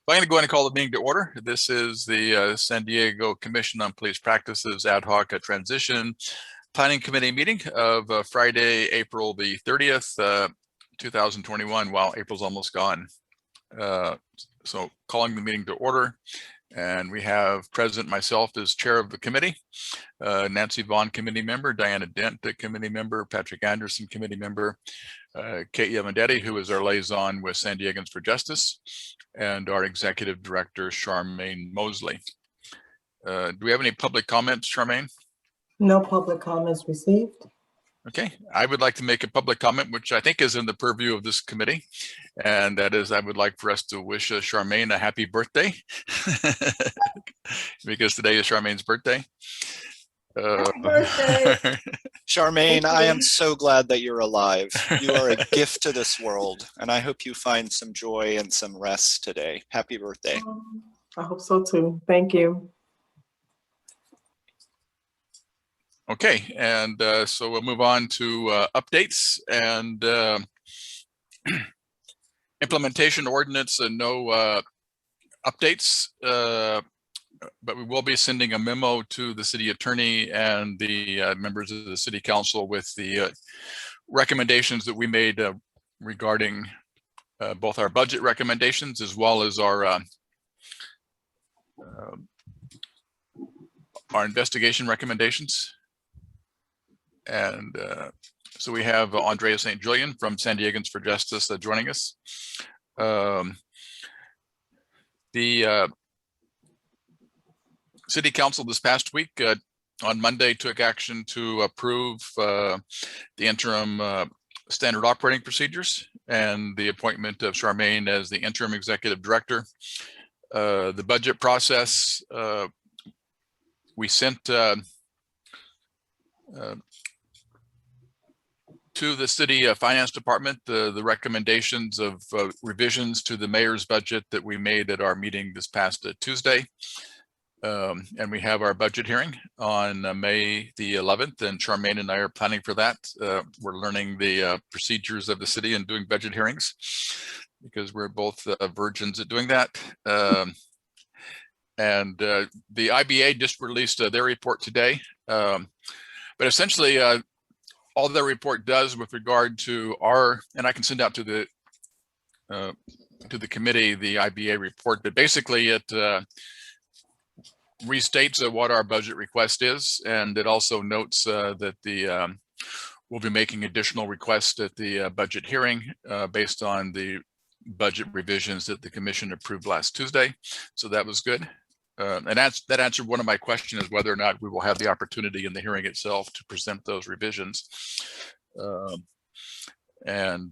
I'm going to go ahead and call the meeting to order. This is the San Diego Commission on Police Practices Ad Hoc Transition Planning Committee meeting of Friday, April the 30th, 2021. Wow, April's almost gone. So calling the meeting to order. And we have present myself as chair of the committee, Nancy Vaughn, committee member, Diana Dent, committee member, Patrick Anderson, committee member, Kate Yamandetti, who is our liaison with San Diegans for Justice, and our executive director, Charmaine Mosley. Do we have any public comments, Charmaine? No public comments received. Okay, I would like to make a public comment, which I think is in the purview of this committee. And that is, I would like for us to wish Charmaine a happy birthday because today is Charmaine's birthday. Happy birthday. Charmaine, I am so glad that you're alive. You are a gift to this world, and I hope you find some joy and some rest today. Happy birthday. I hope so too. Thank you. Okay, and so we'll move on to updates and implementation ordinance and no updates, but we will be sending a memo to the city attorney and the members of the city council with the recommendations that we made regarding both our budget recommendations as well as our investigation recommendations. And so we have Andrea St. Julian from San Diegans for Justice joining us. The City Council this past week on Monday took action to approve the interim standard operating procedures and the appointment of Charmaine as the interim executive director. The budget process, we sent to the city finance department the recommendations of revisions to the mayor's budget that we made at our meeting this past Tuesday. And we have our budget hearing on May the 11th, and Charmaine and I are planning for that. We're learning the procedures of the city and doing budget hearings because we're both virgins at doing that. And the IBA just released their report today. But essentially, all their report does with regard to our, and I can send out to the committee the IBA report, but basically it restates what our budget request is, and it also notes that we'll be making additional requests at the budget hearing based on the budget revisions that the commission approved last Tuesday. So that was good. And that answered one of my questions, whether or not we will have the opportunity in the hearing itself to present those revisions. So I'm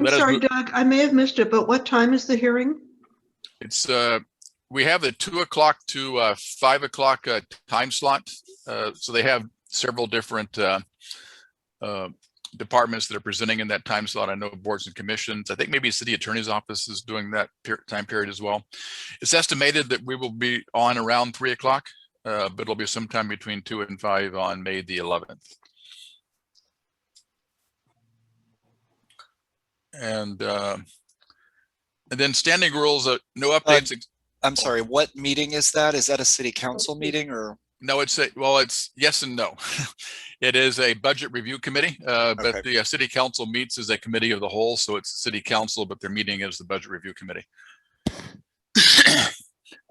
sorry, Doug, I may have missed it, but what time is the hearing? It's we have a 2 o'clock to 5 o'clock time slot. So they have several different departments that are presenting in that time slot. I know boards and commissions. I think maybe city attorney's office is doing that time period as well. It's estimated that we will be on around 3 o'clock, but it'll be sometime between 2 and 5 on May the 11th. And then standing rules, no updates. I'm sorry, what meeting is that? Is that a city council meeting or? No, it's yes and no. It is a budget review committee, but the city council meets as a committee of the whole. So it's city council, but their meeting is the budget review committee.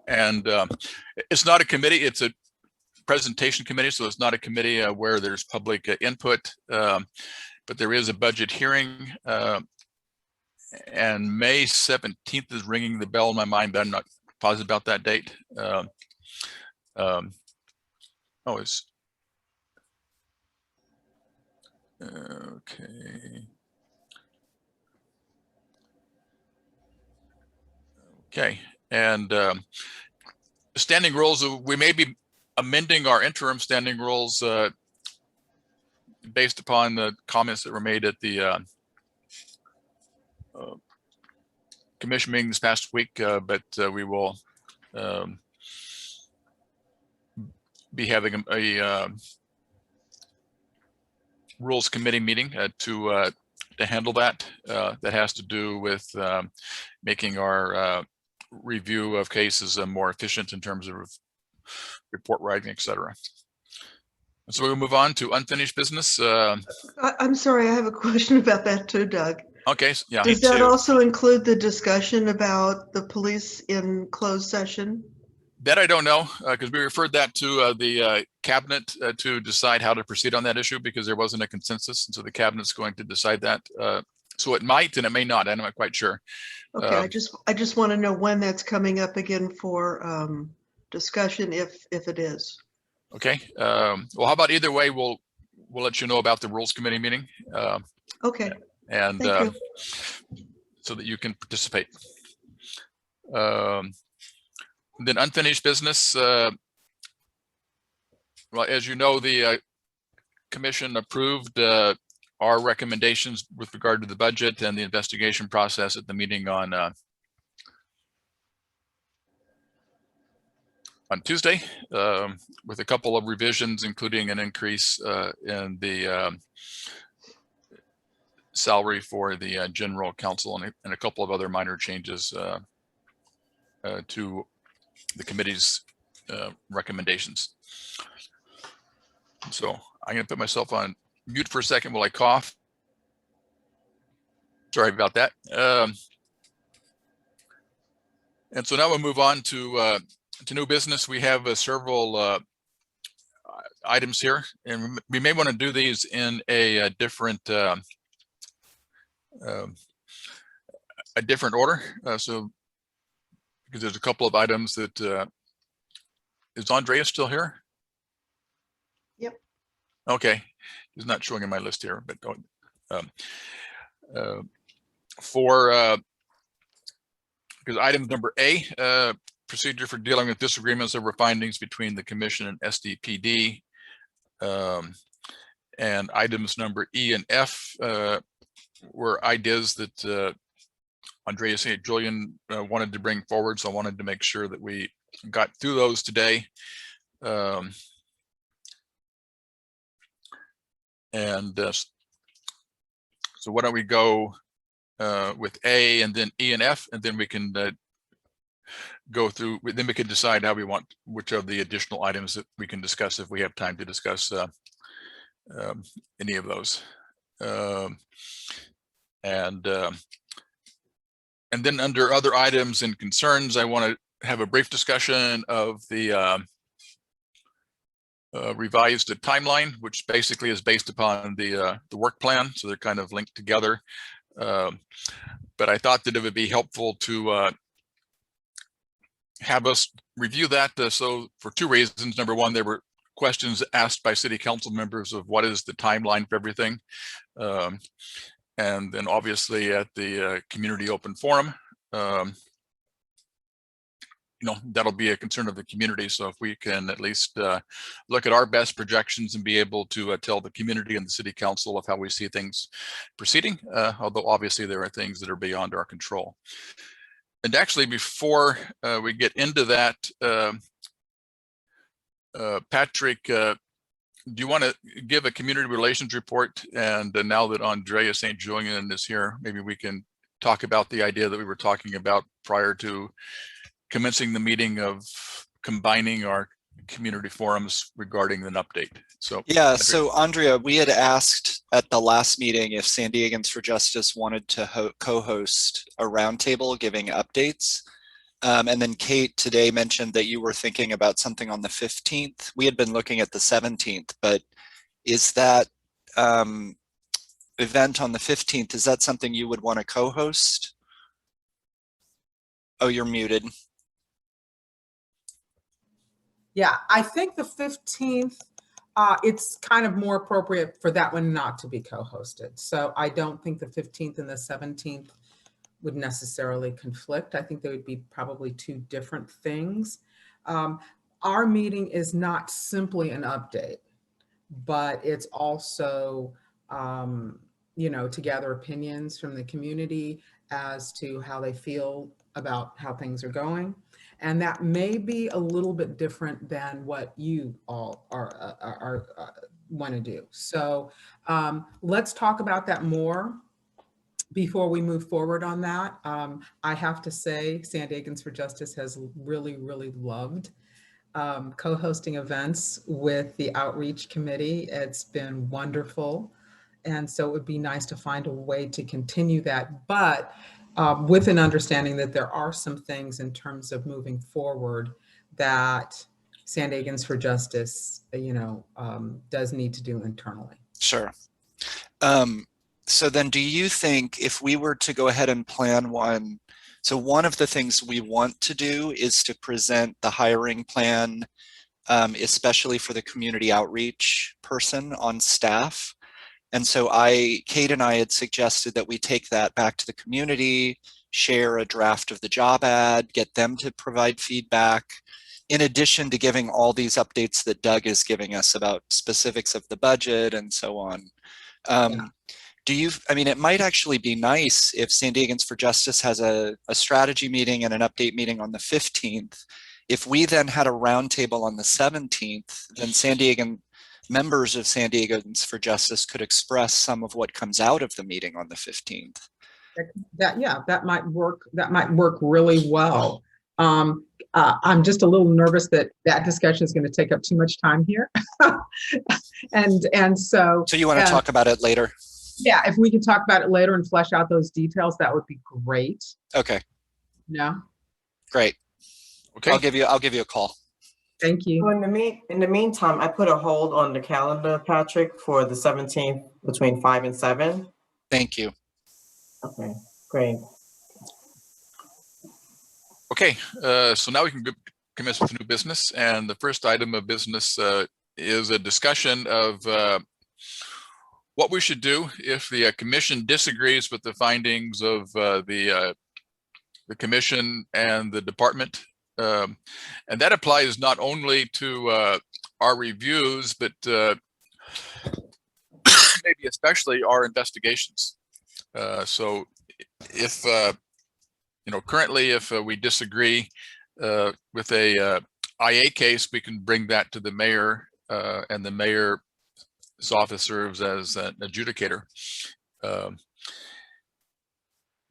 And it's not a committee, it's a presentation committee. So it's not a committee where there's public input, but there is a budget hearing. And May 17th is ringing the bell in my mind, but I'm not positive about that date. Oh, it's okay. Okay, and standing rules, we may be amending our interim standing rules based upon the comments that were made at the commission meeting this past week, but we will be having a rules committee meeting to to handle that. That has to do with making our review of cases more efficient in terms of report writing, etc. So we'll move on to unfinished business. I'm sorry, I have a question about that too, Doug. Okay, yeah. Does that also include the discussion about the police in closed session? That I don't know, because we referred that to the cabinet to decide how to proceed on that issue, because there wasn't a consensus, and so the cabinet's going to decide that. So it might and it may not. I'm not quite sure. Okay, I just want to know when that's coming up again for discussion, if it is. Okay. Well, how about either way? We'll let you know about the rules committee meeting. Okay. And Thank you. so that you can participate. Then unfinished business. Well, as you know, the commission approved our recommendations with regard to the budget and the investigation process at the meeting on Tuesday, with a couple of revisions, including an increase in the salary for the general counsel and a couple of other minor changes to the committee's recommendations. So I'm going to put myself on mute for a second while I cough. Sorry about that. And so now we'll move on to new business. We have several items here, and we may want to do these in a different order. So because there's a couple of items that is Andrea still here? Yep. Okay, he's not showing in my list here, but for because item number A, procedure for dealing with disagreements over findings between the commission and SDPD, and items number E and F were ideas that Andrea St. Julian wanted to bring forward, so I wanted to make sure that we got through those today. So why don't we go with A and then E and F, and then we can go through, then we can decide how we want, which of the additional items that we can discuss if we have time to discuss any of those. And then under other items and concerns, I want to have a brief discussion of the revised timeline, which basically is based upon the work plan. So they're kind of linked together. But I thought that it would be helpful to have us review that. So for two reasons. Number one, there were questions asked by city council members of what is the timeline for everything. And then obviously at the community open forum, that'll be a concern of the community. So if we can at least look at our best projections and be able to tell the community and the city council of how we see things proceeding, although obviously there are things that are beyond our control. And actually, before we get into that, Patrick, do you want to give a community relations report? And now that Andrea St. Julian is here, maybe we can talk about the idea that we were talking about prior to commencing the meeting of combining our community forums regarding an update. So yeah, Patrick. So Andrea, we had asked at the last meeting if San Diegans for Justice wanted to co-host a roundtable giving updates. And then Kate today mentioned that you were thinking about something on the 15th. We had been looking at the 17th, but is that event on the 15th, is that something you would want to co-host? Oh, you're muted. Yeah, I think the 15th, it's kind of more appropriate for that one not to be co-hosted. So I don't think the 15th and the 17th would necessarily conflict. I think they would be probably two different things. Our meeting is not simply an update, but it's also, to gather opinions from the community as to how they feel about how things are going. And that may be a little bit different than what you all are want to do. So let's talk about that more before we move forward on that, I have to say San Diegans for Justice has really, really loved co-hosting events with the outreach committee. It's been wonderful. And so it would be nice to find a way to continue that, but with an understanding that there are some things in terms of moving forward that San Diegans for Justice, does need to do internally. Sure. So then do you think if we were to go ahead and plan one, so one of the things we want to do is to present the hiring plan, especially for the community outreach person on staff. And so Kate and I had suggested that we take that back to the community, share a draft of the job ad, get them to provide feedback, in addition to giving all these updates that Doug is giving us about specifics of the budget and so on. It might actually be nice if San Diegans for Justice has a strategy meeting and an update meeting on the 15th. If we then had a roundtable on the 17th, then members of San Diegans for Justice could express some of what comes out of the meeting on the 15th. That might work. That might work really well. I'm just a little nervous that discussion is going to take up too much time here. and so you want to talk about it later? Yeah, if we could talk about it later and flesh out those details, that would be great. Okay. Yeah. Great. Okay. I'll give you a call. Thank you. Well, in the meantime, I put a hold on the calendar, Patrick, for the 17th between 5 and 7. Thank you. Okay, great. Okay, so now we can commence with new business. And the first item of business is a discussion of what we should do if the commission disagrees with the findings of the commission and the department. And that applies not only to our reviews, but maybe especially our investigations. So if, currently if we disagree with a IA case, we can bring that to the mayor and the mayor's office serves as an adjudicator.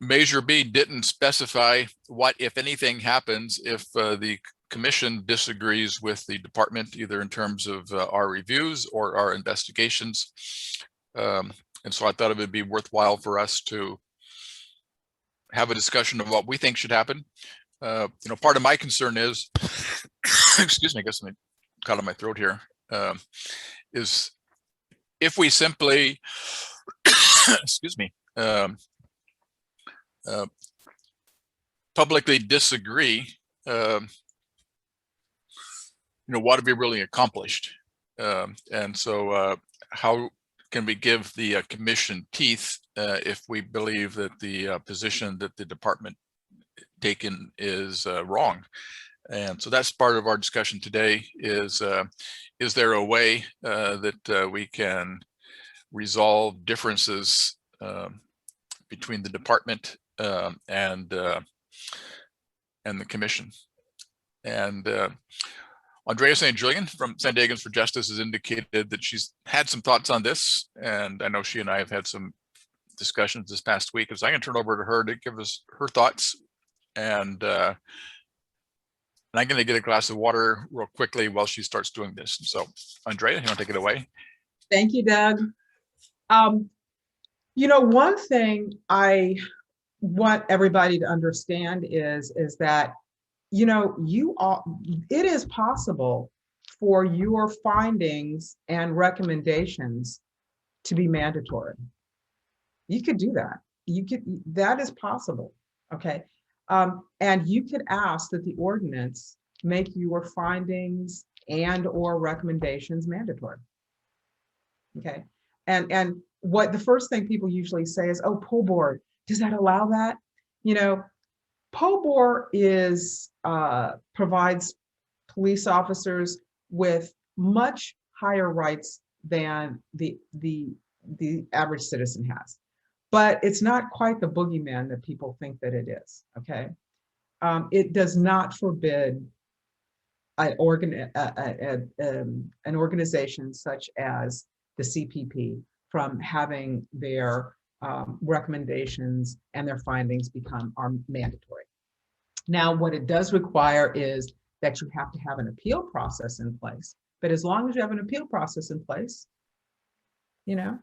Measure B didn't specify what, if anything, happens if the commission disagrees with the department, either in terms of our reviews or our investigations. And so I thought it would be worthwhile for us to have a discussion of what we think should happen. Part of my concern is, excuse me, I guess I'm caught in my throat here, is if we simply, excuse me, publicly disagree, what have we really accomplished? And so how can we give the commission teeth if we believe that the position that the department taken is wrong? And so that's part of our discussion today is there a way that we can resolve differences between the department and the commission? And Andrea St. Julian from San Diegans for Justice has indicated that she's had some thoughts on this, and I know she and I have had some discussions this past week. So I'm going to turn over to her to give us her thoughts, and I'm going to get a glass of water real quickly while she starts doing this. So Andrea, you want to take it away? Thank you, Doug. One thing I want everybody to understand is that it is possible for your findings and recommendations to be mandatory. You could do that. That is possible. Okay. And you could ask that the ordinance make your findings and or recommendations mandatory. Okay. And what the first thing people usually say is, oh, poll board, does that allow that? Poll board provides police officers with much higher rights than the average citizen has, but it's not quite the boogeyman that people think that it is. Okay, it does not forbid an organization such as the CPP from having their recommendations and their findings are mandatory. Now, what it does require is that you have to have an appeal process in place. But as long as you have an appeal process in place, you know,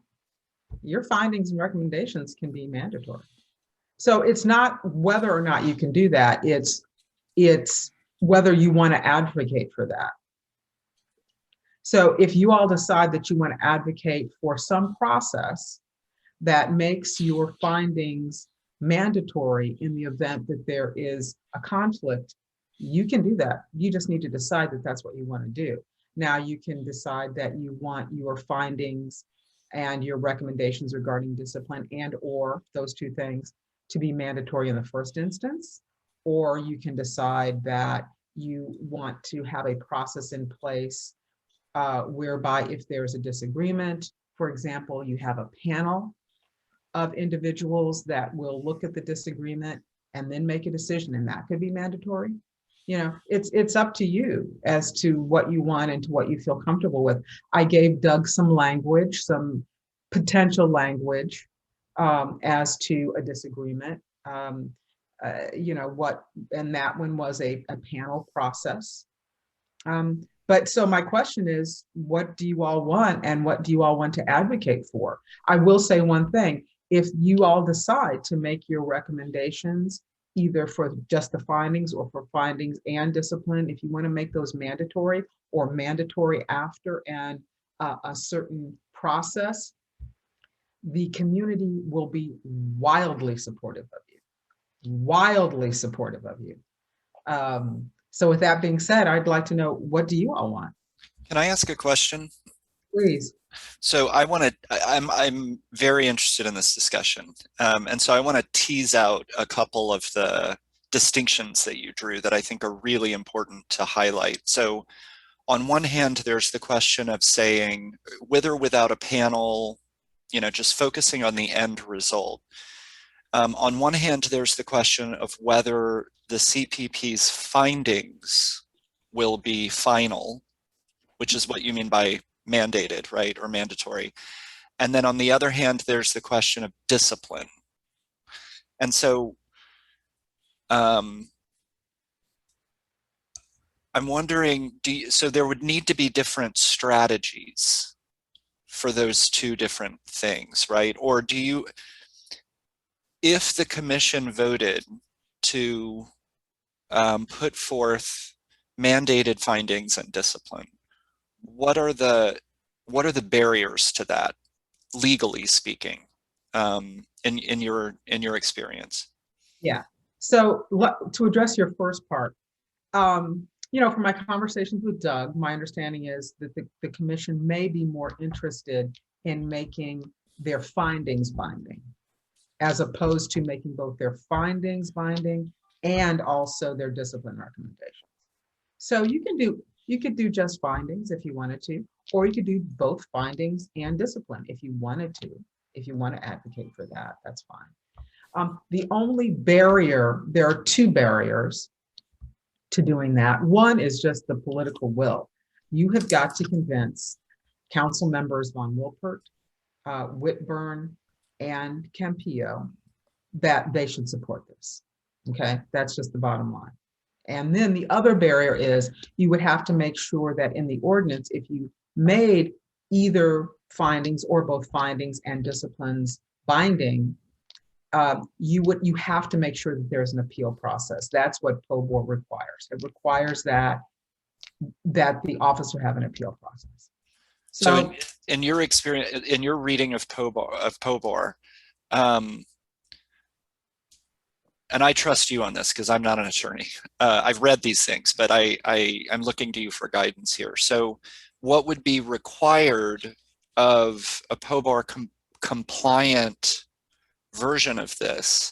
your findings and recommendations can be mandatory. So it's not whether or not you can do that, it's whether you want to advocate for that. So if you all decide that you want to advocate for some process that makes your findings mandatory in the event that there is a conflict, you can do that. You just need to decide that that's what you want to do. Now you can decide that you want your findings and your recommendations regarding discipline and or those two things to be mandatory in the first instance, or you can decide that you want to have a process in place whereby if there's a disagreement, for example, you have a panel of individuals that will look at the disagreement and then make a decision, and that could be mandatory. You know, it's up to you as to what you want and to what you feel comfortable with. I gave Doug some language, some potential language as to a disagreement. You know what, and that one was a panel process. But so my question is, what do you all want and what do you all want to advocate for? I will say one thing, if you all decide to make your recommendations either for just the findings or for findings and discipline, if you want to make those mandatory or mandatory after and a certain process, the community will be wildly supportive of you, wildly supportive of you. So with that being said, I'd like to know, what do you all want? Can I ask a question? Please. So I'm very interested in this discussion. And so I want to tease out a couple of the distinctions that you drew that I think are really important to highlight. So on one hand, there's the question of saying, with or without a panel, you know, just focusing on the end result. On one hand, there's the question of whether the CPP's findings will be final, which is what you mean by mandated, right, or mandatory. And then on the other hand, there's the question of discipline. And so I'm wondering, so there would need to be different strategies for those two different things, right? Or do you, if the commission voted to put forth mandated findings and discipline, what are the barriers to that, legally speaking, in your experience? Yeah. So to address your first part, you know, from my conversations with Doug, my understanding is that the commission may be more interested in making their findings binding, as opposed to making both their findings binding and also their discipline recommendations. So you could do just findings if you wanted to, or you could do both findings and discipline if you wanted to. If you want to advocate for that, that's fine. The only barrier, there are two barriers to doing that. One is just the political will. You have got to convince council members Von Wilpert, Whitburn, and Campillo that they should support this. Okay, that's just the bottom line. And then the other barrier is you would have to make sure that in the ordinance, if you made either findings or both findings and disciplines binding, you have to make sure that there's an appeal process. That's what POBOR requires. It requires that the officer have an appeal process. So in your experience, in your reading of POBOR, and I trust you on this because I'm not an attorney. I've read these things, but I'm looking to you for guidance here. So what would be required of a POBOR compliant version of this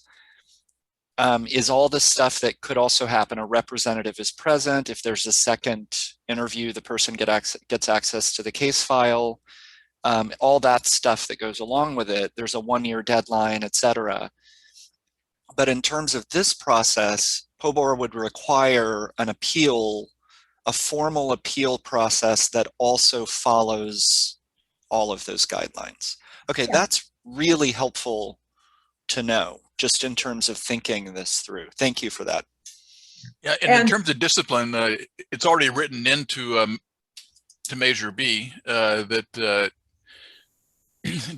is all the stuff that could also happen. A representative is present. If there's a second interview, the person gets access to the case file, all that stuff that goes along with it. There's a 1-year deadline, etc. But in terms of this process, POBOR would require an appeal, a formal appeal process that also follows all of those guidelines. Okay, yeah. really helpful to know, just in terms of thinking this through. Thank you for that. Yeah, and in And- terms of discipline, it's already written into to Measure B that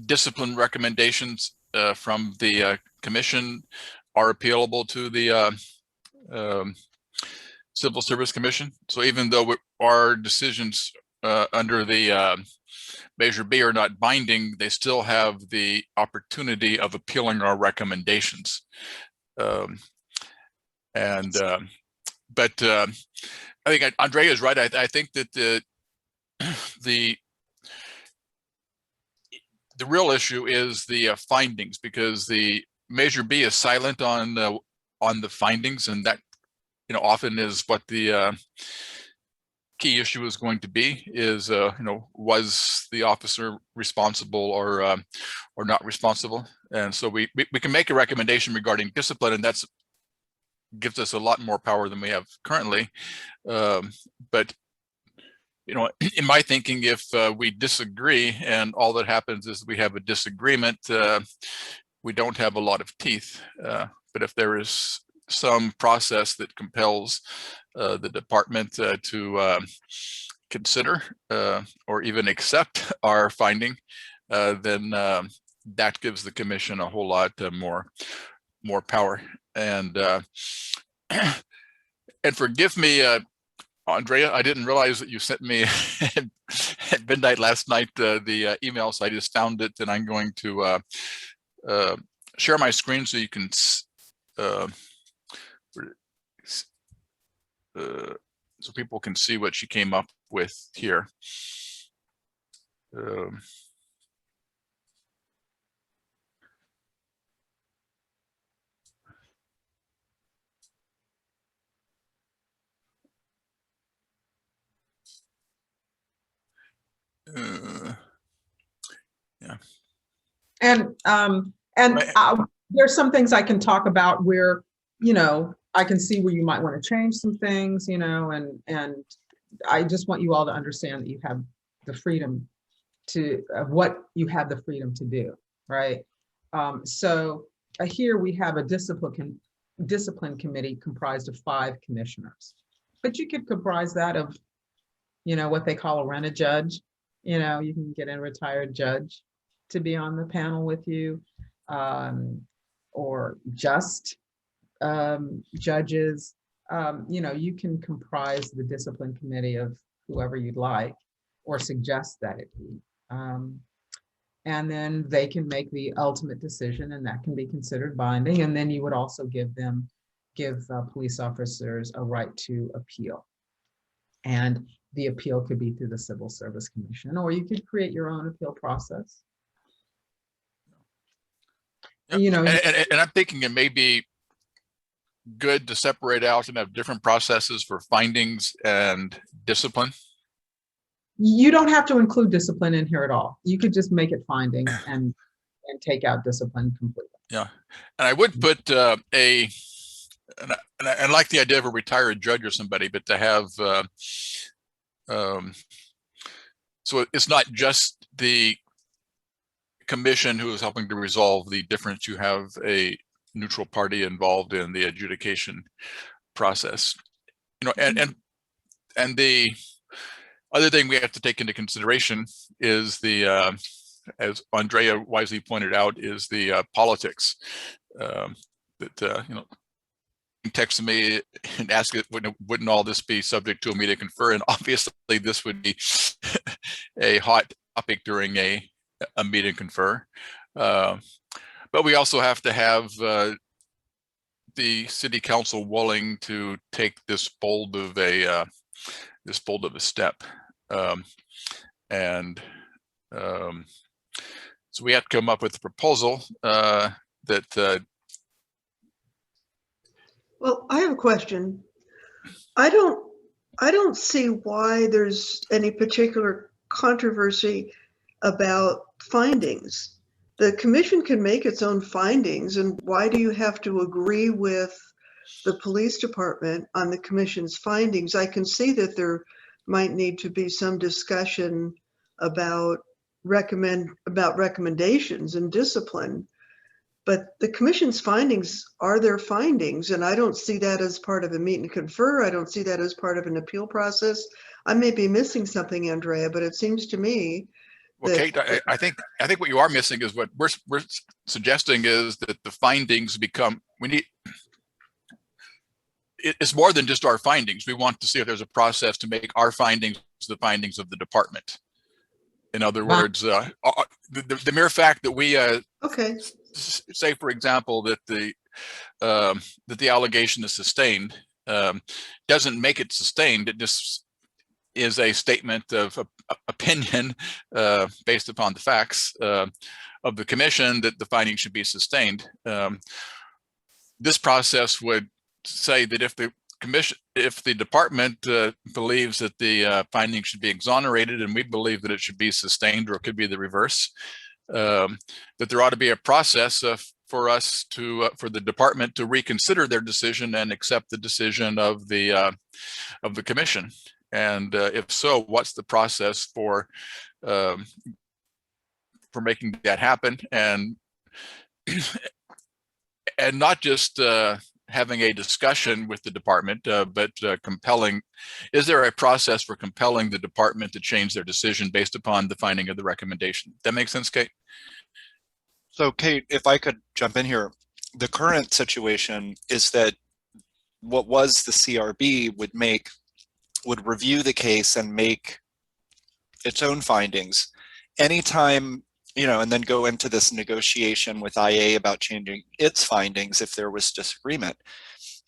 discipline recommendations from the commission are appealable to the Civil Service Commission. So even though our decisions under the Measure B are not binding, they still have the opportunity of appealing our recommendations. But I think Andrea is right. I think that the real issue is the findings, because the Measure B is silent on the findings, and that often is what the key issue is going to be, is was the officer responsible or not responsible. And so we can make a recommendation regarding discipline, and that's gives us a lot more power than we have currently. But in my thinking, if we disagree and all that happens is we have a disagreement, we don't have a lot of teeth. But if there is some process that compels the department to consider or even accept our finding, then that gives the commission a whole lot more power. And forgive me, Andrea, I didn't realize that you sent me at midnight last night the email, so I just found it, and I'm going to share my screen so you can so people can see what she came up with here. Yeah. And there's some things I can talk about where, I can see where you might want to change some things, and I just want you all to understand that you have the freedom to what you have the freedom to do, right? So here we have a discipline committee comprised of 5 commissioners, but you could comprise that of, what they call a rent-a-judge. You can get a retired judge to be on the panel with you, or just judges. You can comprise the discipline committee of whoever you'd like or suggest that it be. And then they can make the ultimate decision, and that can be considered binding. And then you would also give police officers a right to appeal. And the appeal could be through the Civil Service Commission, or you could create your own appeal process. Yep. And I'm thinking it may be good to separate out and have different processes for findings and discipline. You don't have to include discipline in here at all. You could just make it findings and take out discipline completely. Yeah, and I would put and I like the idea of a retired judge or somebody, but to have so it's not just the commission who is helping to resolve the difference. You have a neutral party involved in the adjudication process. And the other thing we have to take into consideration is the as Andrea wisely pointed out, is the politics. Text me and ask it, wouldn't all this be subject to a meeting confer? And obviously this would be a hot topic during a meeting confer. But we also have to have the city council willing to take this bold of a step. So we have to come up with a proposal that Well, I have a question. I don't see why there's any particular controversy about findings. The commission can make its own findings, and why do you have to agree with the police department on the commission's findings? I can see that there might need to be some discussion about recommendations and discipline, but the commission's findings are their findings, and I don't see that as part of a meet and confer. I don't see that as part of an appeal process. I may be missing something, Andrea, but it seems to me Well, that, Kate, I think what you are missing is what we're suggesting is that the findings become, it's more than just our findings. We want to see if there's a process to make our findings the findings of the department. In other words, the mere fact that we okay, say, for example, that the allegation is sustained doesn't make it sustained. It just is a statement of opinion based upon the facts of the commission that the finding should be sustained. This process would say that if the department believes that the finding should be exonerated, and we believe that it should be sustained, or it could be the reverse, that there ought to be a process for the department to reconsider their decision and accept the decision of the commission. And if so, what's the process for making that happen? And not just having a discussion with the department, but is there a process for compelling the department to change their decision based upon the finding of the recommendation? That makes sense, Kate? So Kate, if I could jump in here, the current situation is that what was the CRB would review the case and make its own findings. Anytime, and then go into this negotiation with IA about changing its findings if there was disagreement.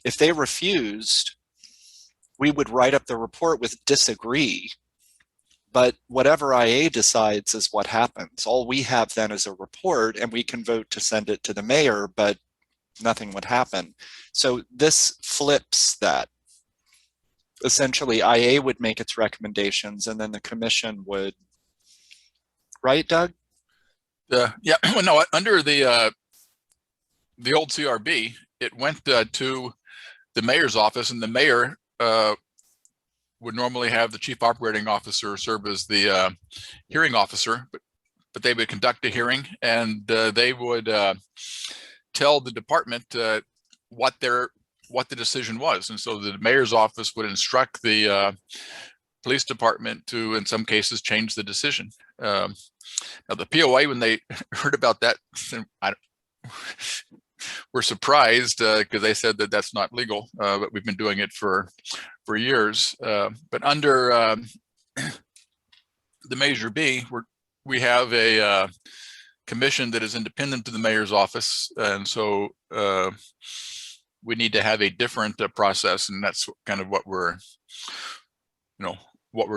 If they refused, we would write up the report with disagree, but whatever IA decides is what happens. All we have then is a report, and we can vote to send it to the mayor, but nothing would happen. So this flips that. Essentially, IA would make its recommendations, and then the commission would, right, Doug? Yeah, well, no, under the old CRB, it went to the mayor's office, and the mayor would normally have the chief operating officer serve as the hearing officer, but they would conduct a hearing, and they would tell the department what the decision was. And so the mayor's office would instruct the police department to, in some cases, change the decision. Now the POA, when they heard about that, were surprised because they said that that's not legal, but we've been doing it for years. But under the Measure B, we have a commission that is independent to the mayor's office, and so we need to have a different process, and that's kind of what we're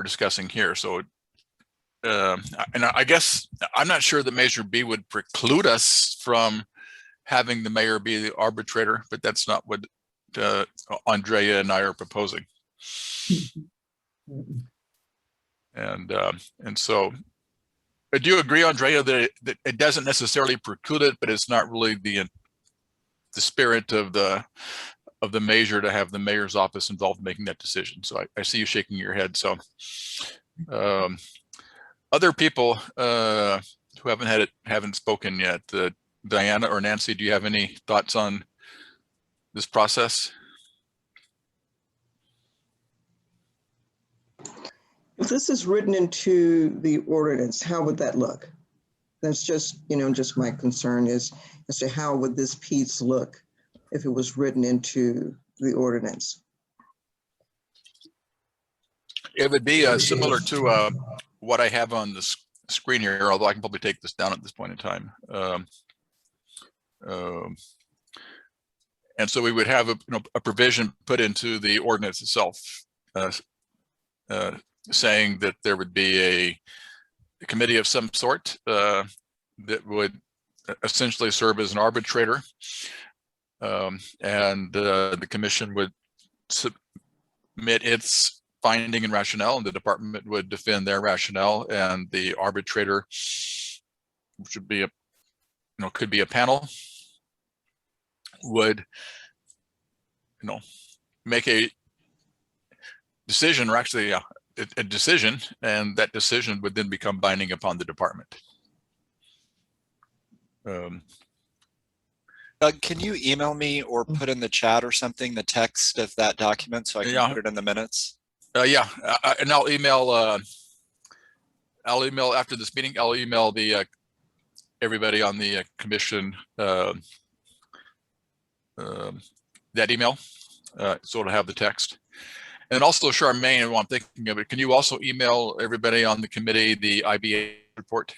discussing here. So and I guess I'm not sure that Measure B would preclude us from having the mayor be the arbitrator, but that's not what Andrea and I are proposing. And so, do you agree, Andrea, that it doesn't necessarily preclude it, but it's not really the spirit of the measure to have the mayor's office involved in making that decision? So I see you shaking your head. So other people who haven't spoken yet, Diana or Nancy, do you have any thoughts on this process? If this is written into the ordinance, how would that look? That's just, just my concern is as to how would this piece look if it was written into the ordinance? It would be similar to what I have on the screen here, although I can probably take this down at this point in time. And so we would have a provision put into the ordinance itself saying that there would be a committee of some sort that would essentially serve as an arbitrator, and the commission would submit its finding and rationale, and the department would defend their rationale, and the arbitrator, which would be could be a panel, would make a decision, or actually a decision, and that decision would then become binding upon the department. Doug, can you email me or put in the chat or something the text of that document so I can Yeah. put it in the minutes? Yeah, and I'll email after this meeting. I'll email the everybody on the commission that email, so it'll have the text. And also, Charmaine, while I'm thinking of it, can you also email everybody on the committee the IBA report?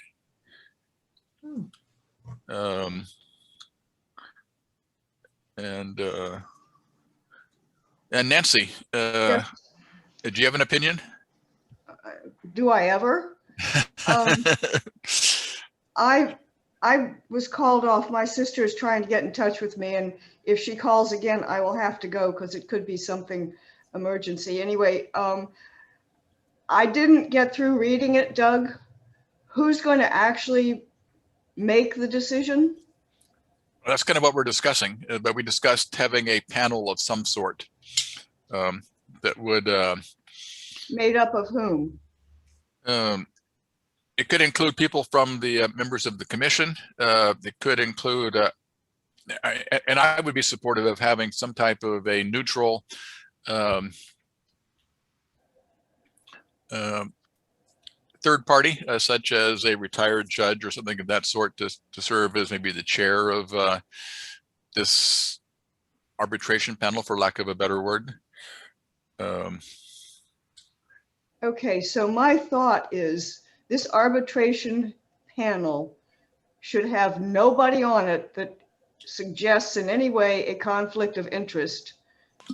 And Nancy, Yes. do you have an opinion? Do I ever? I was called off. My sister is trying to get in touch with me, and if she calls again, I will have to go because it could be something emergency. Anyway, I didn't get through reading it, Doug. Who's going to actually make the decision? That's kind of what we're discussing, but we discussed having a panel of some sort that would Made up of whom? it could include people from the members of the commission. It could include, and I would be supportive of having some type of a neutral third party, such as a retired judge or something of that sort, to serve as maybe the chair of this arbitration panel, for lack of a better word. Okay, so my thought is this arbitration panel should have nobody on it that suggests in any way a conflict of interest,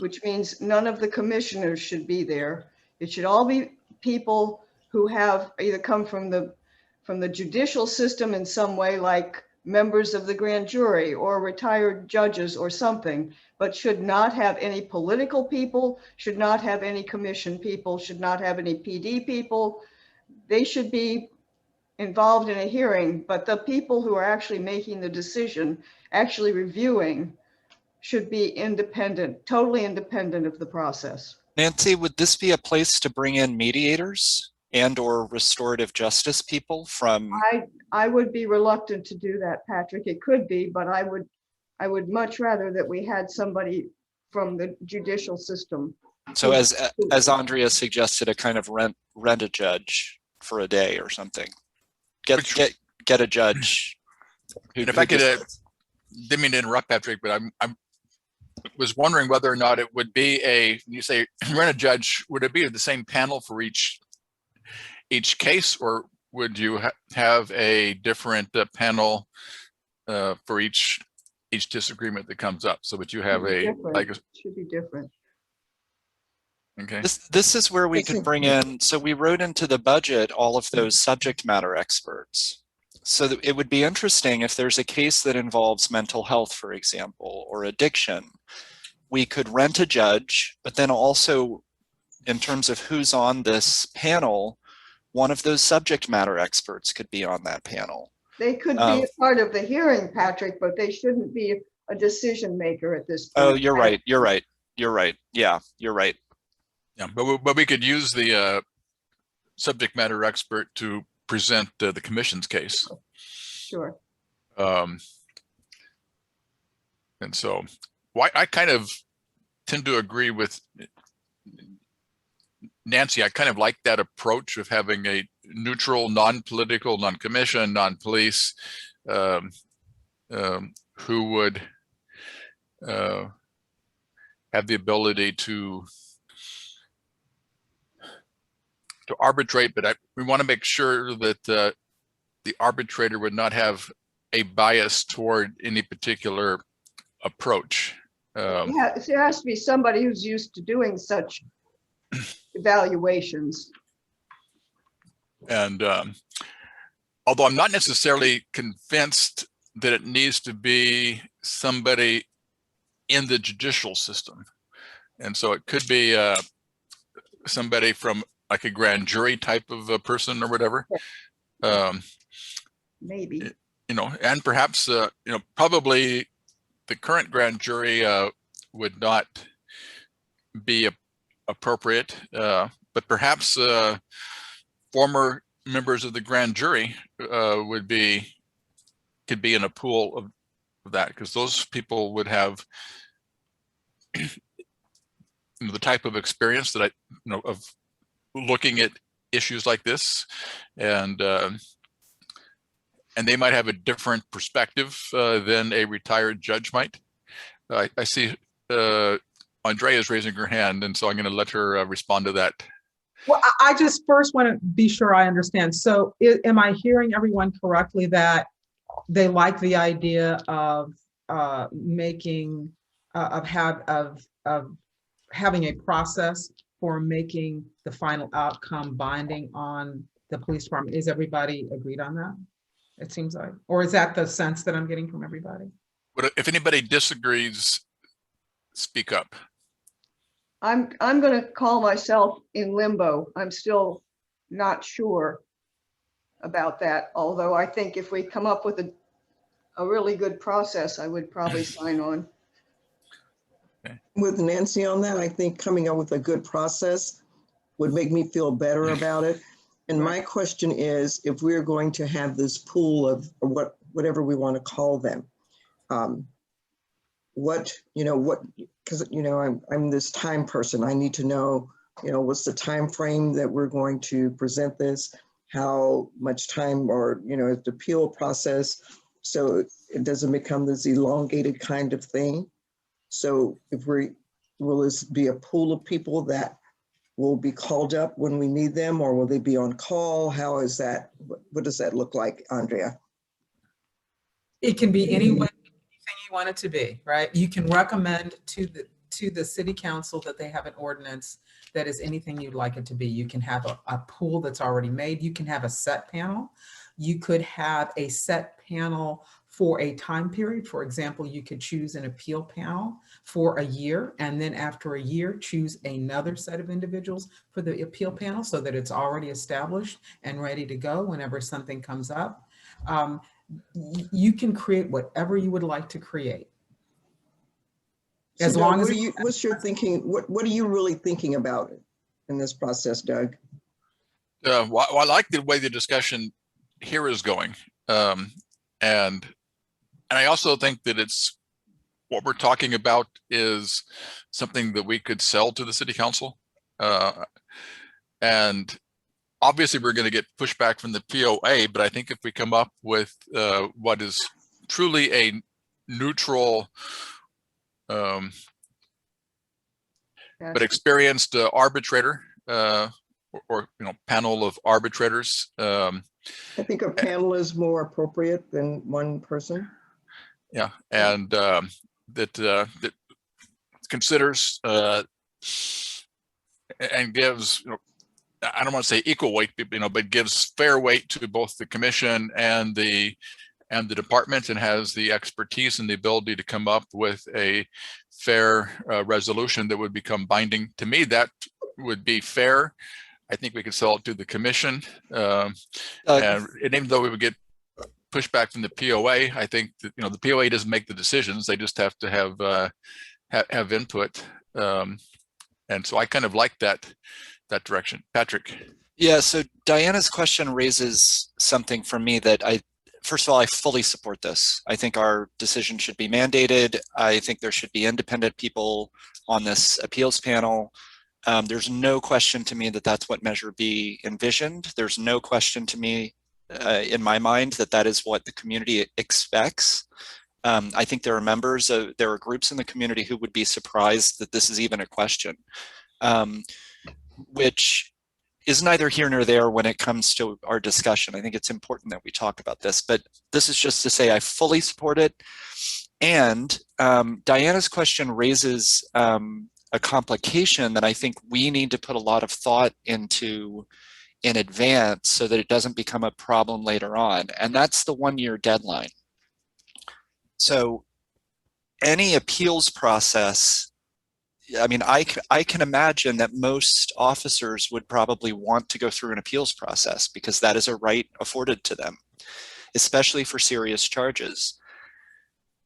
which means none of the commissioners should be there. It should all be people who have either come from the judicial system in some way, like members of the grand jury or retired judges or something, but should not have any political people, should not have any commission people, should not have any PD people. They should be involved in a hearing, but the people who are actually making the decision, actually reviewing, should be independent, totally independent of the process. Nancy, would this be a place to bring in mediators and or restorative justice people from? I would be reluctant to do that, Patrick. It could be, but I would much rather that we had somebody from the judicial system. So as Andrea suggested, a kind of rent a judge for a day or something. Get a judge. And if I could, didn't mean to interrupt, Patrick, but I was wondering whether or not it would be you say rent a judge, would it be the same panel for each case, or would you have a different panel for each disagreement that comes up? So would you have should be different. Okay. This is where we could bring in, so we wrote into the budget all of those subject matter experts. So that it would be interesting if there's a case that involves mental health, for example, or addiction, we could rent a judge, but then also in terms of who's on this panel, one of those subject matter experts could be on that panel. They could be a part of the hearing, Patrick, but they shouldn't be a decision maker at this point. Oh, you're right. Yeah, you're right. Yeah, but we could use the subject matter expert to present the commission's case. Sure. And so I kind of tend to agree with Nancy. I kind of like that approach of having a neutral, non-political, non-commission, non-police, who would have the ability to arbitrate, but we want to make sure that the arbitrator would not have a bias toward any particular approach. Yeah, there has to be somebody who's used to doing such evaluations. And although I'm not necessarily convinced that it needs to be somebody in the judicial system, and so it could be somebody from like a grand jury type of a person or whatever. Maybe. And perhaps, probably the current grand jury would not be appropriate, but perhaps former members of the grand jury could be in a pool of that, because those people would have the type of experience that of looking at issues like this, and they might have a different perspective than a retired judge might. I see Andrea is raising her hand, and so I'm going to let her respond to that. Well, I just first want to be sure I understand. So am I hearing everyone correctly that they like the idea of having a process for making the final outcome binding on the police department? Is everybody agreed on that? It seems like, or is that the sense that I'm getting from everybody? But if anybody disagrees, speak up. I'm going to call myself in limbo. I'm still not sure about that. Although I think if we come up with a really good process, I would probably sign on. With Nancy on that, I think coming up with a good process would make me feel better about it. And my question is, if we're going to have this pool of whatever we want to call them, because I'm this time person. I need to know, what's the time frame that we're going to present this, how much time, or the appeal process, so it doesn't become this elongated kind of thing. So will this be a pool of people that will be called up when we need them, or will they be on call? How is that? What does that look like, Andrea? It can be anything you want it to be, right? You can recommend to the city council that they have an ordinance that is anything you'd like it to be. You can have a pool that's already made. You can have a set panel. You could have a set panel for a time period. For example, you could choose an appeal panel for a year, and then after a year, choose another set of individuals for the appeal panel so that it's already established and ready to go whenever something comes up. You can create whatever you would like to create. As long as what's your thinking? What are you really thinking about in this process, Doug? Well, I like the way the discussion here is going, and I also think that what we're talking about is something that we could sell to the city council, and obviously we're going to get pushback from the POA. But I think if we come up with what is truly a neutral but experienced arbitrator, or panel of arbitrators. I think a panel is more appropriate than one person. Yeah, and that considers and gives, I don't want to say equal weight, but gives fair weight to both the commission and the department, and has the expertise and the ability to come up with a fair resolution that would become binding. To me, that would be fair. I think we could sell it to the commission, and even though we would get pushback from the POA, I think that the POA doesn't make the decisions; they just have to have input, and so I kind of like that direction. Patrick. Yeah. So Diana's question raises something for me that first of all, I fully support this. I think our decision should be mandated. I think there should be independent people on this appeals panel. There's no question to me that that's what Measure B envisioned. There's no question to me in my mind that is what the community expects. I think there are groups in the community who would be surprised that this is even a question, which is neither here nor there when it comes to our discussion. I think it's important that we talk about this, but this is just to say I fully support it. And Diana's question raises a complication that I think we need to put a lot of thought into in advance so that it doesn't become a problem later on. And that's the 1-year deadline. So any appeals process, I mean, I can imagine that most officers would probably want to go through an appeals process because that is a right afforded to them, especially for serious charges.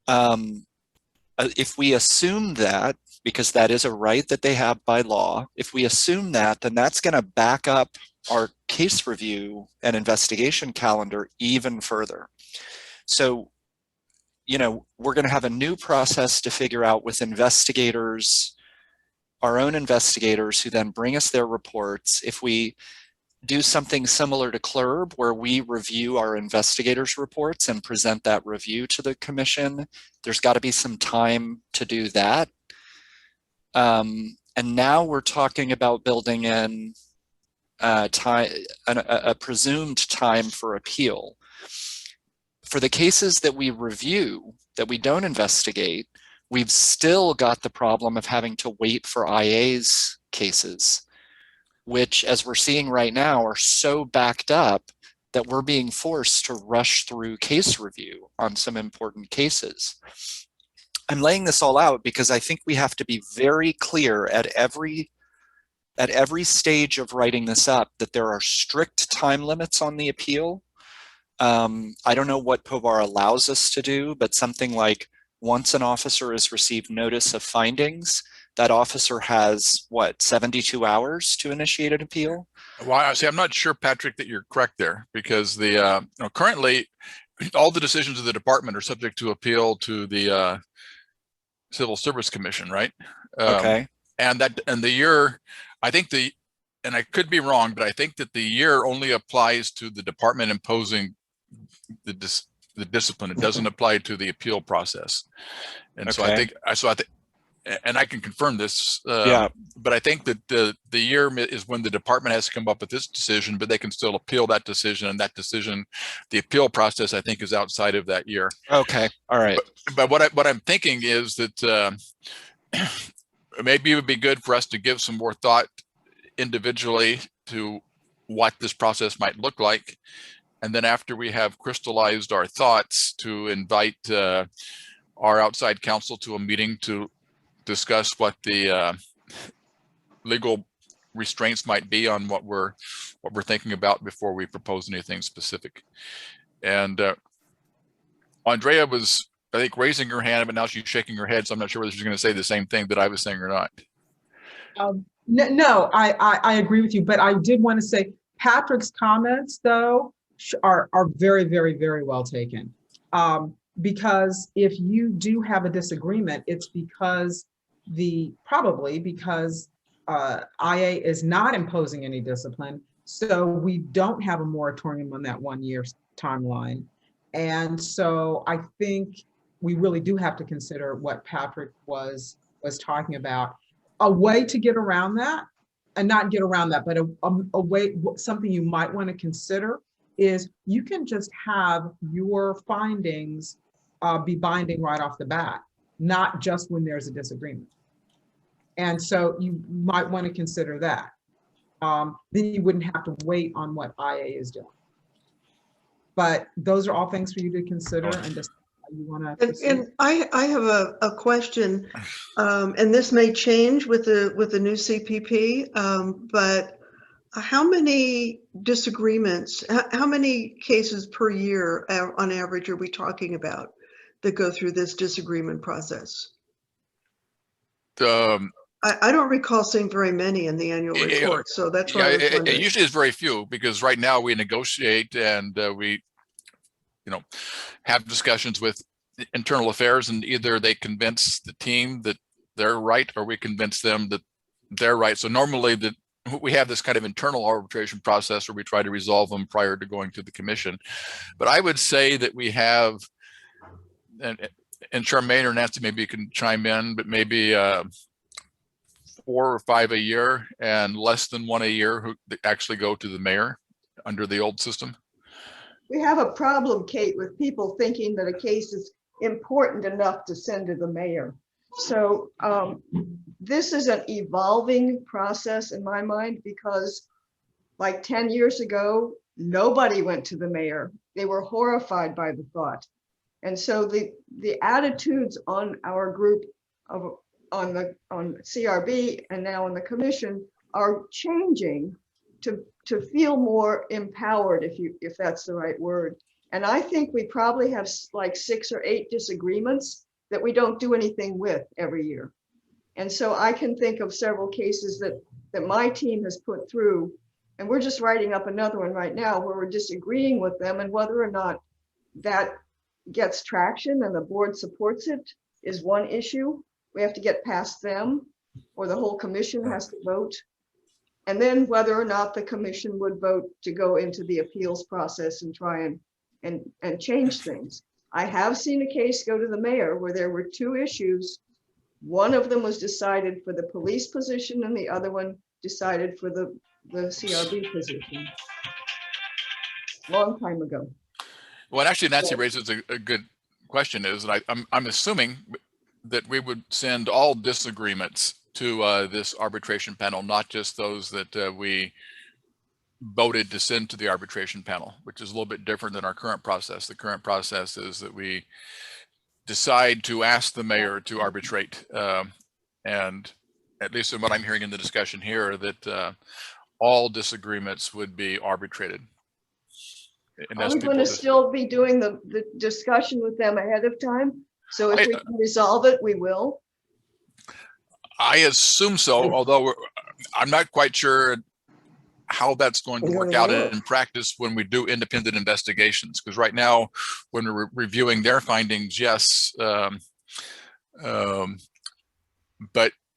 If we assume that, because that is a right that they have by law. If we assume that, then that's going to back up our case review and investigation calendar even further. So, you know, we're going to have a new process to figure out with investigators, our own investigators, who then bring us their reports. If we do something similar to CLRB, where we review our investigators' reports and present that review to the commission, there's got to be some time to do that. And now we're talking about building in a presumed time for appeal. For the cases that we review, that we don't investigate, we've still got the problem of having to wait for IA's cases, which, as we're seeing right now, are so backed up that we're being forced to rush through case review on some important cases. I'm laying this all out because I think we have to be very clear at every stage of writing this up that there are strict time limits on the appeal. I don't know what POVAR allows us to do, but something like once an officer has received notice of findings, that officer has, what, 72 hours to initiate an appeal? Well, see, I'm not sure, Patrick, that you're correct there, because the currently all the decisions of the department are subject to appeal to the Civil Service Commission, right? Okay. And the year, I think and I could be wrong, but I think that the year only applies to the department imposing the discipline. It doesn't apply to the appeal process. And so I think, and I can confirm this, Yeah. but I think that the year is when the department has to come up with this decision, but they can still appeal that decision, and that decision, the appeal process, I think, is outside of that year. Okay, all right. But what I'm thinking is that maybe it would be good for us to give some more thought individually to what this process might look like. And then after we have crystallized our thoughts, to invite our outside counsel to a meeting to discuss what the legal restraints might be on what we're thinking about before we propose anything specific. And Andrea was, I think, raising her hand, but now she's shaking her head, so I'm not sure whether she's going to say the same thing that I was saying or not. No, I agree with you, but I did want to say Patrick's comments, though, are very, very, very well taken. Because if you do have a disagreement, it's because probably because IA is not imposing any discipline. So we don't have a moratorium on that 1 year timeline. And so I think we really do have to consider what Patrick was talking about. A way to get around that, and not get around that, but a way, something you might want to consider is you can just have your findings be binding right off the bat, not just when there's a disagreement. And so you might want to consider that. Then you wouldn't have to wait on what IA is doing. But those are all things for you to consider, and just how you want to. And I have a question, and this may change with the new CPP, but how many disagreements, how many cases per year on average are we talking about that go through this disagreement process? I don't recall seeing very many in the annual report, so that's why I was wondering. It usually is very few, because right now we negotiate and we, have discussions with internal affairs, and either they convince the team that they're right, or we convince them that they're right. So normally we have this kind of internal arbitration process where we try to resolve them prior to going to the commission. But I would say that we have, and Charmaine or Nancy, maybe you can chime in, but maybe 4 or 5 a year, and less than 1 a year who actually go to the mayor under the old system. We have a problem, Kate, with people thinking that a case is important enough to send to the mayor. So this is an evolving process in my mind, because like 10 years ago, nobody went to the mayor. They were horrified by the thought. And so the attitudes on our group on CRB and now on the commission are changing to feel more empowered, if that's the right word. And I think we probably have like 6 or 8 disagreements that we don't do anything with every year. And so I can think of several cases that my team has put through, and we're just writing up another one right now where we're disagreeing with them, and whether or not that gets traction and the board supports it is one issue. We have to get past them, or the whole commission has to vote. And then whether or not the commission would vote to go into the appeals process and try and change things. I have seen a case go to the mayor where there were two issues. One of them was decided for the police position and the other one decided for the CRB position. Long time ago. Well, actually, Nancy raises a good question. Is that I'm assuming that we would send all disagreements to this arbitration panel, not just those that we voted to send to the arbitration panel, which is a little bit different than our current process. The current process is that we decide to ask the mayor to arbitrate. And at least in what I'm hearing in the discussion here, that all disagreements would be arbitrated. Are we going to still be doing the discussion with them ahead of time? So if we can resolve it, we will? I assume so, although I'm not quite sure how that's going to work out in practice when we do independent investigations. Because right now, when we're reviewing their findings, yes. But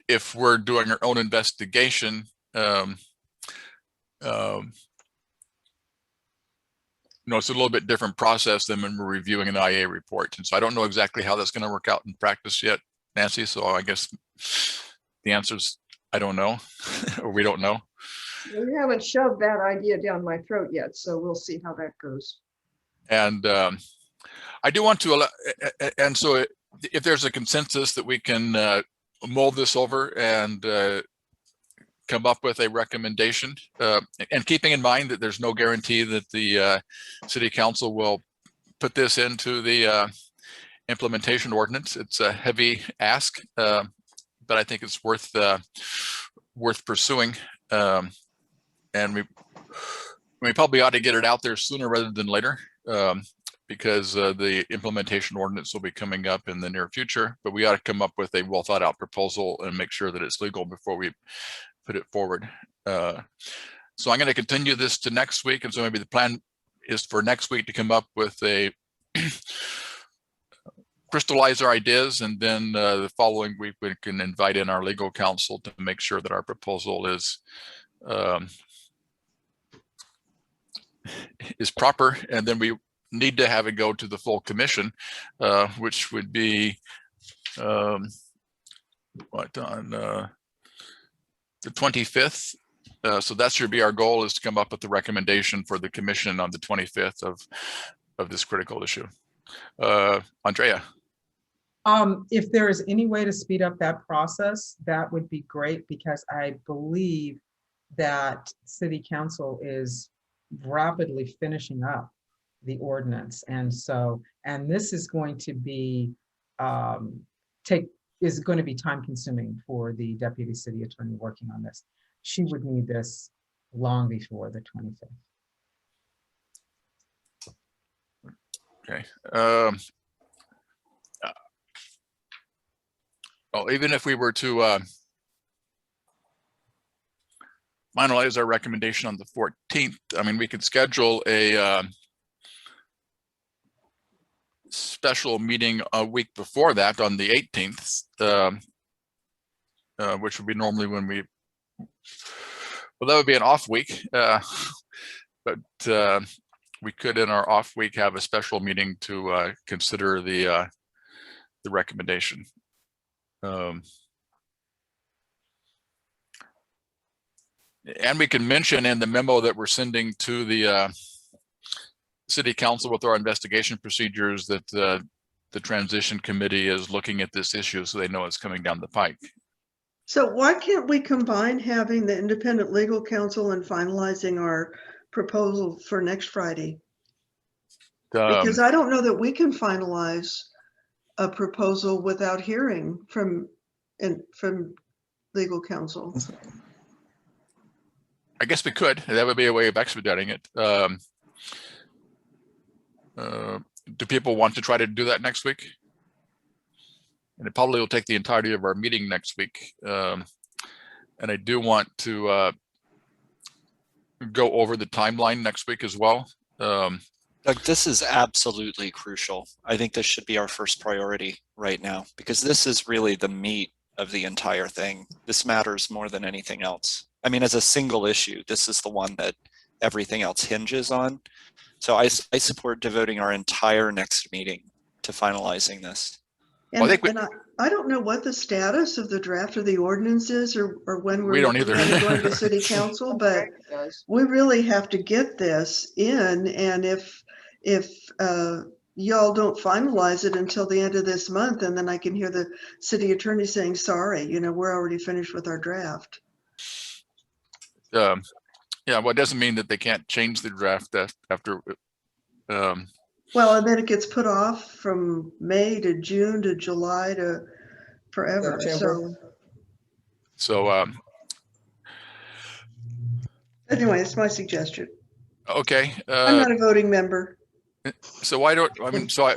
if we're doing our own investigation, it's a little bit different process than when we're reviewing an IA report. And so I don't know exactly how that's going to work out in practice yet, Nancy. So I guess the answer is, I don't know, or we don't know. Well, you haven't shoved that idea down my throat yet, so we'll see how that goes. And I do want to, and so if there's a consensus that we can mull this over and come up with a recommendation, and keeping in mind that there's no guarantee that the city council will put this into the implementation ordinance. It's a heavy ask, but I think it's worth pursuing. And we probably ought to get it out there sooner rather than later, because the implementation ordinance will be coming up in the near future, but we ought to come up with a well thought out proposal and make sure that it's legal before we put it forward. So I'm going to continue this to next week. And so maybe the plan is for next week to come up with a crystallize our ideas, and then the following week we can invite in our legal counsel to make sure that our proposal is proper, and then we need to have it go to the full commission, which would be on the 25th. So that should be our goal, is to come up with the recommendation for the commission on the 25th of this critical issue. Andrea. If there is any way to speed up that process, that would be great, because I believe that City Council is rapidly finishing up the ordinance. And so, and this is going to be, is going to be time consuming for the Deputy City Attorney working on this. She would need this long before the 25th. Okay. Well, even if we were to finalize our recommendation on the 14th, I mean, we could schedule a special meeting a week before that on the 18th, which would be normally when we, well, that would be an off week, but we could in our off week have a special meeting to consider the recommendation. And we can mention in the memo that we're sending to the City Council with our investigation procedures that the transition committee is looking at this issue, so they know it's coming down the pike. So why can't we combine having the independent legal counsel and finalizing our proposal for next Friday? Because I don't know that we can finalize a proposal without hearing from legal counsel. I guess we could. That would be a way of expediting it. Do people want to try to do that next week? and it probably will take the entirety of our meeting next week. And I do want to go over the timeline next week as well. Doug, this is absolutely crucial. I think this should be our first priority right now, because this is really the meat of the entire thing. This matters more than anything else. I mean, as a single issue, this is the one that everything else hinges on. So I support devoting our entire next meeting to finalizing this. And, Well, I think and I don't know what the status of the draft of the ordinance is, or when We don't either. going to city council, but It does. we really have to get this in. And if y'all don't finalize it until the end of this month, and then I can hear the city attorney saying, sorry, we're already finished with our draft. Yeah, well, it doesn't mean that they can't change the draft after. Well, and then it gets put off from May to June to July to forever. September. So anyway, it's my suggestion. Okay. I'm not a voting member. So why don't so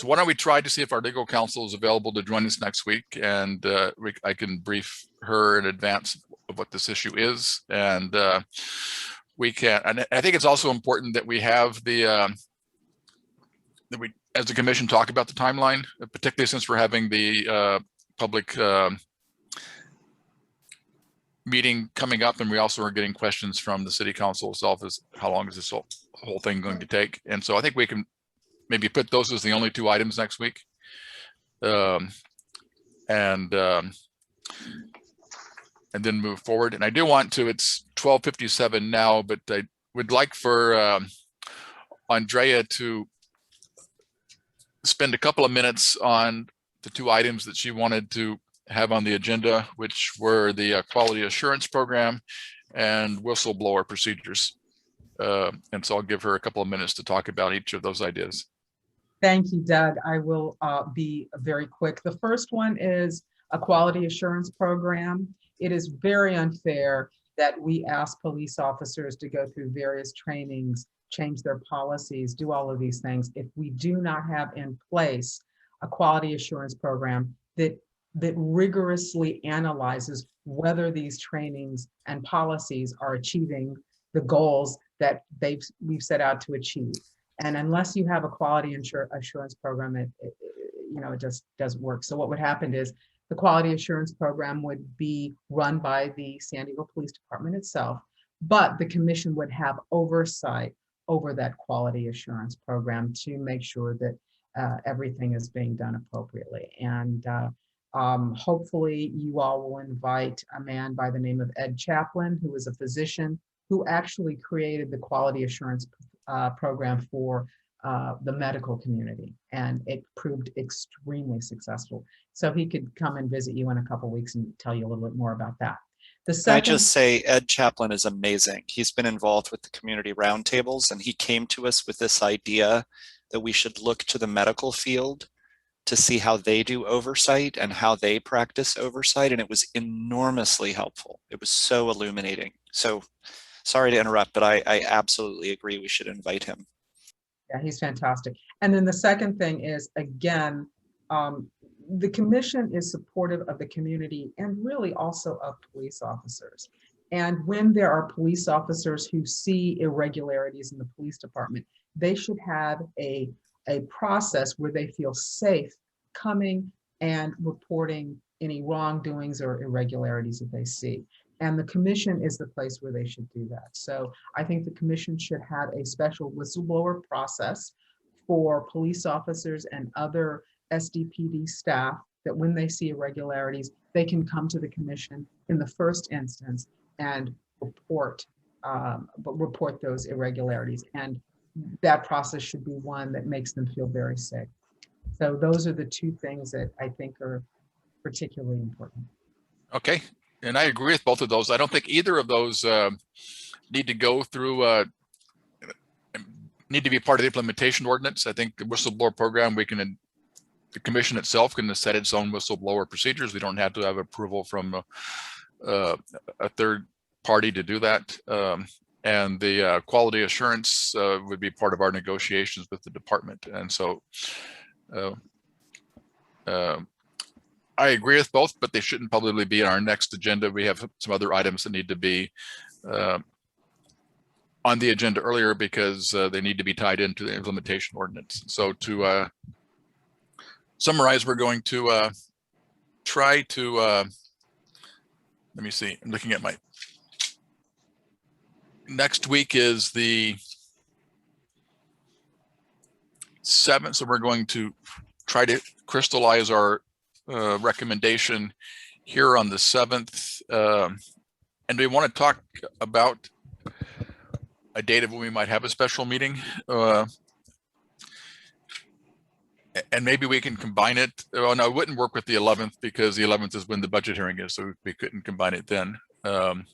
why don't we try to see if our legal counsel is available to join us next week, and I can brief her in advance of what this issue is, and we can. And I think it's also important that we have the that we, as a commission, talk about the timeline, particularly since we're having the public meeting coming up, and we also are getting questions from the city council itself as how long is this whole thing going to take. And so I think we can maybe put those as the only two items next week. And then move forward. And I do want to, it's 12:57 now, but I would like for Andrea to spend a couple of minutes on the two items that she wanted to have on the agenda, which were the quality assurance program and whistleblower procedures. And so I'll give her a couple of minutes to talk about each of those ideas. Thank you, Doug. I will be very quick. The first one is a quality assurance program. It is very unfair that we ask police officers to go through various trainings, change their policies, do all of these things, if we do not have in place a quality assurance program that rigorously analyzes whether these trainings and policies are achieving the goals that we've set out to achieve. And unless you have a quality assurance program, it just doesn't work. So what would happen is the quality assurance program would be run by the San Diego Police Department itself, but the commission would have oversight over that quality assurance program to make sure that everything is being done appropriately. And hopefully you all will invite a man by the name of Ed Chapman, who is a physician who actually created the quality assurance program for the medical community, and it proved extremely successful. So he could come and visit you in a couple of weeks and tell you a little bit more about that. The second, Can I just say, Ed Chapman is amazing. He's been involved with the community roundtables, and he came to us with this idea that we should look to the medical field to see how they do oversight and how they practice oversight, and it was enormously helpful. It was so illuminating. So sorry to interrupt, but I absolutely agree we should invite him. yeah, he's fantastic. And then the second thing is, again, the commission is supportive of the community and really also of police officers. And when there are police officers who see irregularities in the police department, they should have a process where they feel safe coming and reporting any wrongdoings or irregularities that they see. And the commission is the place where they should do that. So I think the commission should have a special whistleblower process for police officers and other SDPD staff, that when they see irregularities, they can come to the commission in the first instance and report those irregularities. And that process should be one that makes them feel very safe. So those are the two things that I think are particularly important. Okay, and I agree with both of those. I don't think either of those need to go through, need to be part of the implementation ordinance. I think the whistleblower program, the commission itself can set its own whistleblower procedures. We don't have to have approval from a third party to do that. And the quality assurance would be part of our negotiations with the department. And so I agree with both, but they shouldn't probably be on our next agenda. We have some other items that need to be on the agenda earlier because they need to be tied into the implementation ordinance. So to summarize, we're going to try to, let me see, I'm looking at my, next week is the 7th. So we're going to try to crystallize our recommendation here on the 7th. And we want to talk about a date of when we might have a special meeting. And maybe we can combine it. Oh, no, it wouldn't work with the 11th because the 11th is when the budget hearing is. So we couldn't combine it then. Why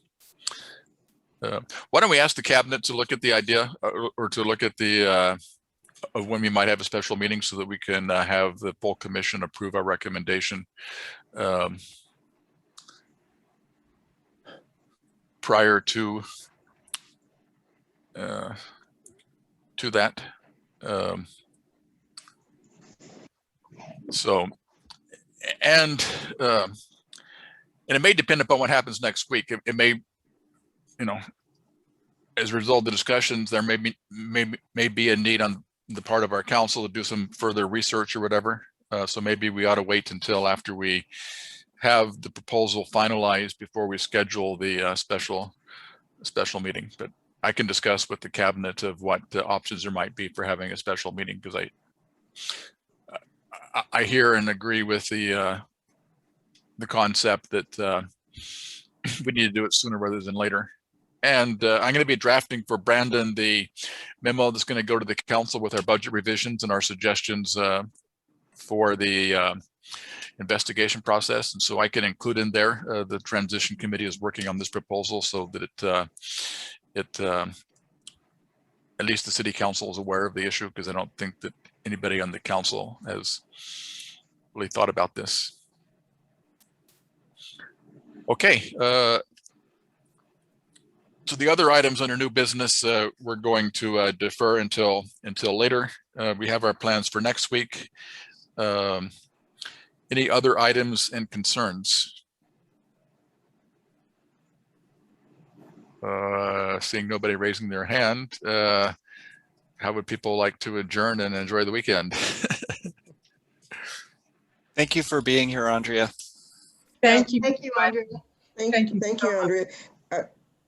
don't we ask the cabinet to look at the idea or to look at the of when we might have a special meeting so that we can have the full commission approve our recommendation prior to that. So, and it may depend upon what happens next week. It may, you know, as a result of the discussions, there may be a need on the part of our council to do some further research or whatever. So maybe we ought to wait until after we have the proposal finalized before we schedule the special meeting. But I can discuss with the cabinet of what the options there might be for having a special meeting, because I hear and agree with the concept that we need to do it sooner rather than later. And I'm going to be drafting for Brandon the memo that's going to go to the council with our budget revisions and our suggestions for the investigation process. And so I can include in there, the transition committee is working on this proposal so that at least the city council is aware of the issue, because I don't think that anybody on the council has really thought about this. Okay. So the other items under new business, we're going to defer until later. We have our plans for next week. Any other items and concerns? Seeing nobody raising their hand, how would people like to adjourn and enjoy the weekend? Thank you for being here, Andrea. Thank you. Thank you, Andrea. Thank you, Andrea.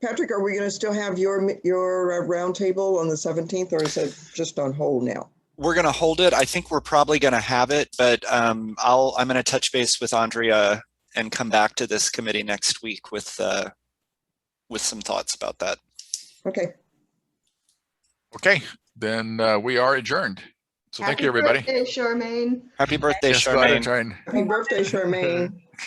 Patrick, are we going to still have your roundtable on the 17th, or is it just on hold now? We're going to hold it. I think we're probably going to have it, but I'm going to touch base with Andrea and come back to this committee next week with some thoughts about that. Okay. Okay, then we are adjourned. So thank you, everybody. Happy birthday, Charmaine. Happy birthday, Yes, go ahead, Charmaine. Charmaine. Happy birthday, Charmaine.